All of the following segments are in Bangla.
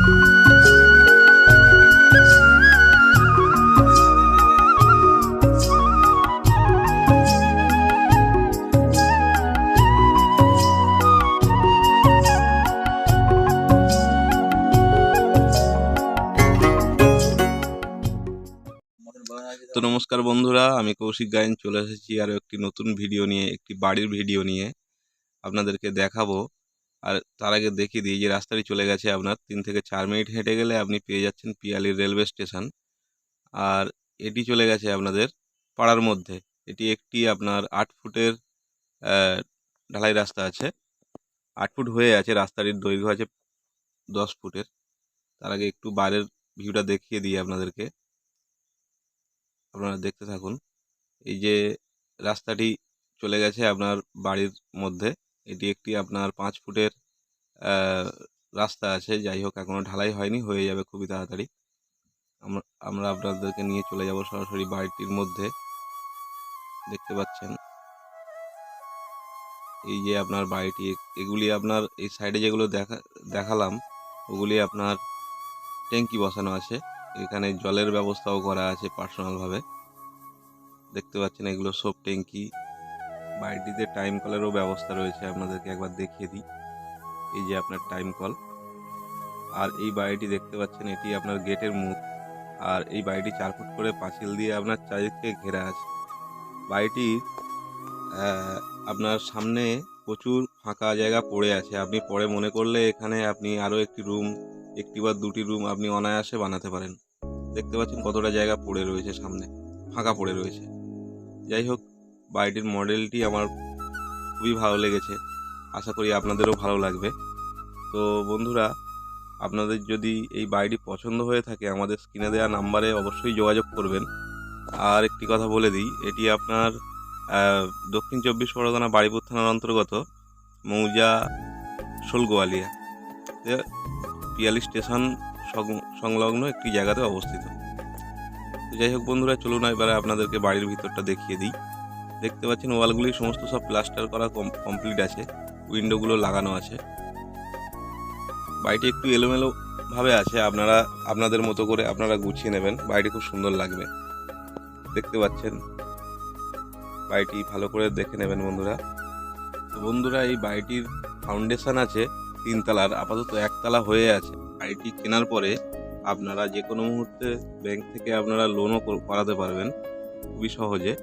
তো নমস্কার বন্ধুরা, আমি কৌশিক গায়েন চলে এসেছি আরও একটি নতুন ভিডিও নিয়ে, একটি বাড়ির ভিডিও নিয়ে আপনাদেরকে দেখাবো। আর তার আগে দেখিয়ে দিই যে রাস্তাটি চলে গেছে আপনার 3 থেকে 4 মিনিট হেঁটে গেলে আপনি পেয়ে যাচ্ছেন পিয়ালির রেলওয়ে স্টেশন। আর এটি চলে গেছে আপনাদের পাড়ার মধ্যে। এটি একটি আপনার 8 ফুটের ঢালাই রাস্তা আছে। 8 ফুট হয়ে আছে, রাস্তাটির দৈর্ঘ্য আছে 10 ফুটের। তার আগে একটু বাইরের ভিউটা দেখিয়ে দিই আপনাদেরকে, আপনারা দেখতে থাকুন। এই যে রাস্তাটি চলে গেছে আপনার বাড়ির মধ্যে, এটি একটি আপনার 5 ফুটের রাস্তা আছে। যাই হোক, এখনও ঢালাই হয়নি, হয়ে যাবে খুবই তাড়াতাড়ি। আমরা আপনাদেরকে নিয়ে চলে যাব সরাসরি বাড়িটির মধ্যে। দেখতে পাচ্ছেন এই যে আপনার বাড়িটি, এগুলি আপনার এই সাইডে যেগুলো দেখালাম ওগুলি আপনার ট্যাঙ্কি বসানো আছে। এখানে জলের ব্যবস্থাও করা আছে পার্সোনালভাবে। দেখতে পাচ্ছেন এগুলো সব ট্যাঙ্কি। বাড়িটিতে টাইম কলেরও ব্যবস্থা রয়েছে, আপনাদেরকে একবার দেখিয়ে দিই। এই যে আপনার টাইম কল। আর এই বাড়িটি দেখতে পাচ্ছেন, এটি আপনার গেটের মুখ। আর এই বাড়িটি 4 ফুট করে পাঁচিল দিয়ে আপনার চারিদিক থেকে ঘেরা আছে। বাড়িটি আপনার সামনে প্রচুর ফাঁকা জায়গা পড়ে আছে। আপনি পরে মনে করলে এখানে আপনি আরও একটি রুম, একটি বা দুটি রুম আপনি অনায়াসে বানাতে পারেন। দেখতে পাচ্ছেন কতটা জায়গা পড়ে রয়েছে, সামনে ফাঁকা পড়ে রয়েছে। যাই হোক, বাড়িটির মডেলটি আমার খুবই ভালো লেগেছে, আশা করি আপনাদেরও ভালো লাগবে। তো বন্ধুরা, আপনাদের যদি এই বাড়িটি পছন্দ হয়ে থাকে আমাদের স্ক্রিনে দেওয়া নাম্বারে অবশ্যই যোগাযোগ করবেন। আর একটি কথা বলে দিই, এটি আপনার দক্ষিণ 24 পরগনা বারুইপুর থানার অন্তর্গত মৌজা শোলগোয়ালিয়া পিয়ালি স্টেশন সংলগ্ন একটি জায়গাতে অবস্থিত। তো যাই হোক বন্ধুরা, চলুন এবারে আপনাদেরকে বাড়ির ভিতরটা দেখিয়ে দিই। দেখতে পাচ্ছেন ওয়ালগুলি সমস্ত সব প্লাস্টার করা কমপ্লিট আছে, উইন্ডোগুলো লাগানো আছে। বাড়িটি একটু এলোমেলো ভাবে আছে, আপনারা আপনাদের মতো করে আপনারা গুছিয়ে নেবেন, বাড়িটি খুব সুন্দর লাগবে। দেখতে পাচ্ছেন বাড়িটি ভালো করে দেখে নেবেন বন্ধুরা। তো বন্ধুরা, এই বাড়িটির ফাউন্ডেশন আছে 3 তলার, আপাতত 1 তলা হয়ে আছে। বাড়িটি কেনার পরে আপনারা যে কোনো মুহূর্তে ব্যাংক থেকে আপনারা লোনও করাতে পারবেন খুবই সহজে।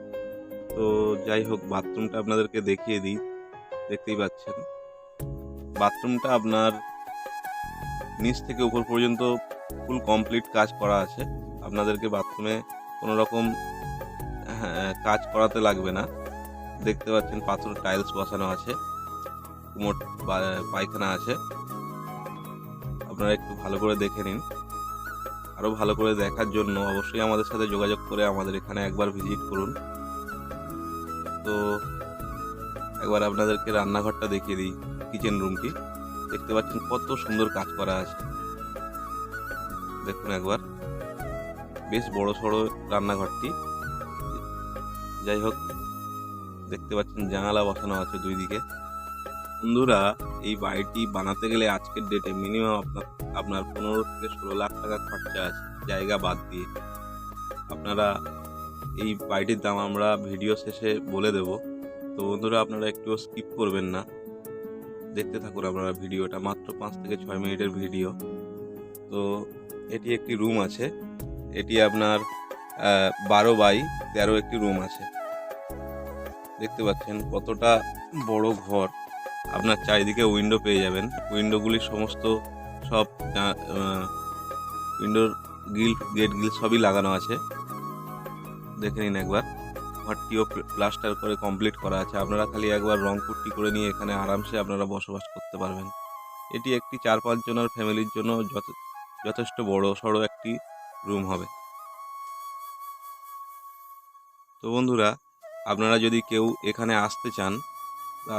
তো যাই হোক, বাথরুমটা আপনাদেরকে দেখিয়ে দিই। দেখতেই পাচ্ছেন বাথরুমটা আপনার নিচ থেকে উপর পর্যন্ত ফুল কমপ্লিট কাজ করা আছে। আপনাদেরকে বাথরুমে কোনো রকম কাজ করাতে লাগবে না। দেখতে পাচ্ছেন পাথর টাইলস বসানো আছে, কুমোট পায়খানা আছে। আপনারা একটু ভালো করে দেখে নিন। আরও ভালো করে দেখার জন্য অবশ্যই আমাদের সাথে যোগাযোগ করে আমাদের এখানে একবার ভিজিট করুন। তো একবার আপনাদেরকে রান্নাঘরটা দেখিয়ে দিই, কিচেন রুমটি। দেখতে পাচ্ছেন কত সুন্দর কাজ করা আছে, দেখুন একবার, বেশ বড় সড়ো রান্নাঘরটি। যাই হোক, দেখতে পাচ্ছেন জানালা বসানো আছে 2 দিকে। বন্ধুরা, এই বাড়িটি বানাতে গেলে আজকের ডেটে মিনিমাম আপনার 15 থেকে 16 লাখ টাকা খরচা আছে, জায়গা বাদ দিয়ে। আপনারা এই বাড়িটির দাম আমরা ভিডিও শেষে বলে দেব। তো বন্ধুরা, আপনারা একটু স্কিপ করবেন না, দেখতে থাকুন আপনারা ভিডিওটা, মাত্র 5 থেকে 6 মিনিটের ভিডিও। তো এটি একটি রুম আছে, এটি আপনার 12 বাই 13 একটি রুম আছে। দেখতে পাচ্ছেন কতটা বড় ঘর। আপনার চারিদিকে উইন্ডো পেয়ে যাবেন, উইন্ডোগুলি সমস্ত সব উইন্ডোর গেট গ্রিল সবই লাগানো আছে। দেখে নিন একবার, ঘরটিও প্লাস্টার করে কমপ্লিট করা আছে। আপনারা খালি একবার রং পুট্টি করে নিয়ে এখানে আরামসে আপনারা বসবাস করতে পারবেন। এটি একটি 4-5 জনের ফ্যামিলির জন্য যথেষ্ট বড় সড়ো একটি রুম হবে। তো বন্ধুরা, আপনারা যদি কেউ এখানে আসতে চান,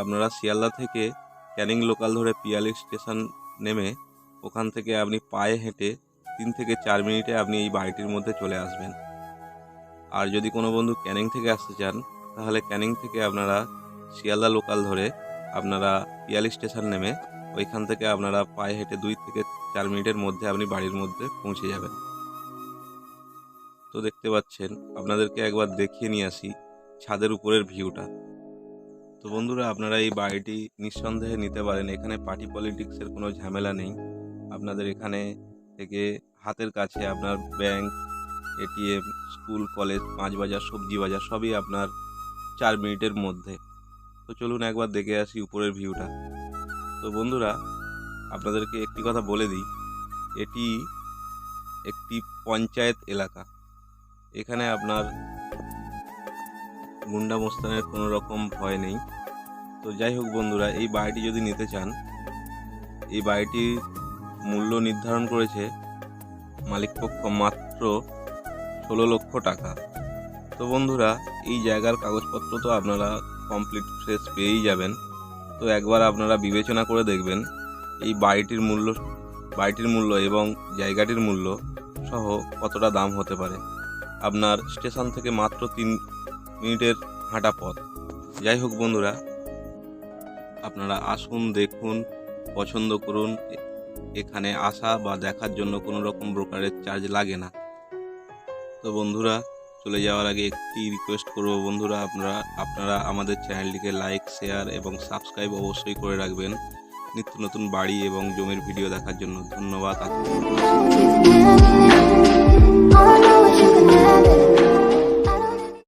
আপনারা শিয়ালদা থেকে ক্যানিং লোকাল ধরে পিয়ালি স্টেশন নেমে ওখান থেকে আপনি পায়ে হেঁটে 3 থেকে 4 মিনিটে আপনি এই বাড়িটির মধ্যে চলে আসবেন। আর যদি কোনো বন্ধু ক্যানিং থেকে আসতে চান, তাহলে ক্যানিং থেকে আপনারা শিয়ালদা লোকাল ধরে আপনারা পিয়ালি স্টেশন নেমে ওইখান থেকে আপনারা পায়ে হেঁটে 2 থেকে 4 মিনিটের মধ্যে আপনি বাড়ির মধ্যে পৌঁছে যাবেন। তো দেখতে পাচ্ছেন, আপনাদেরকে একবার দেখিয়ে নিয়ে আসি ছাদের উপরের ভিউটা। তো বন্ধুরা, আপনারা এই বাড়িটি নিঃসন্দেহে নিতে পারেন। এখানে পার্টি পলিটিক্সের কোনো ঝামেলা নেই। আপনাদের এখানে থেকে হাতের কাছে আপনার ব্যাংক, এটিএম, স্কুল, কলেজ, মাছ বাজার, সবজি বাজার সবই আপনার 4 মিনিটের মধ্যে। তো চলুন একবার দেখে আসি উপরের ভিউটা। তো বন্ধুরা, আপনাদেরকে একটি কথা বলে দিই, এটি একটি পঞ্চায়েত এলাকা। এখানে আপনার গুন্ডা মোস্তানের কোনো রকম ভয় নেই। তো যাই হোক বন্ধুরা, এই বাড়িটি যদি নিতে চান, এই বাড়িটির মূল্য নির্ধারণ করেছে মালিকপক্ষ মাত্র 16 লক্ষ টাকা। তো বন্ধুরা, এই জায়গার কাগজপত্র তো আপনারা কমপ্লিট ফ্রেশ পেয়েই যাবেন। তো একবার আপনারা বিবেচনা করে দেখবেন এই বাড়িটির মূল্য এবং জায়গাটির মূল্য সহ কতটা দাম হতে পারে। আপনার স্টেশন থেকে মাত্র 3 মিনিটের হাঁটা পথ। যাই হোক বন্ধুরা, আপনারা আসুন, দেখুন, পছন্দ করুন। এখানে আসা বা দেখার জন্য কোনো রকম ব্রোকারেজ চার্জ লাগে না। তো বন্ধুরা, চলে যাওয়ার আগে একটি রিকোয়েস্ট করব বন্ধুরা, আপনারা আমাদের চ্যানেলটিকে লাইক, শেয়ার এবং সাবস্ক্রাইব অবশ্যই করে রাখবেন নিত্য নতুন বাড়ি এবং জমির ভিডিও দেখার জন্য। ধন্যবাদ।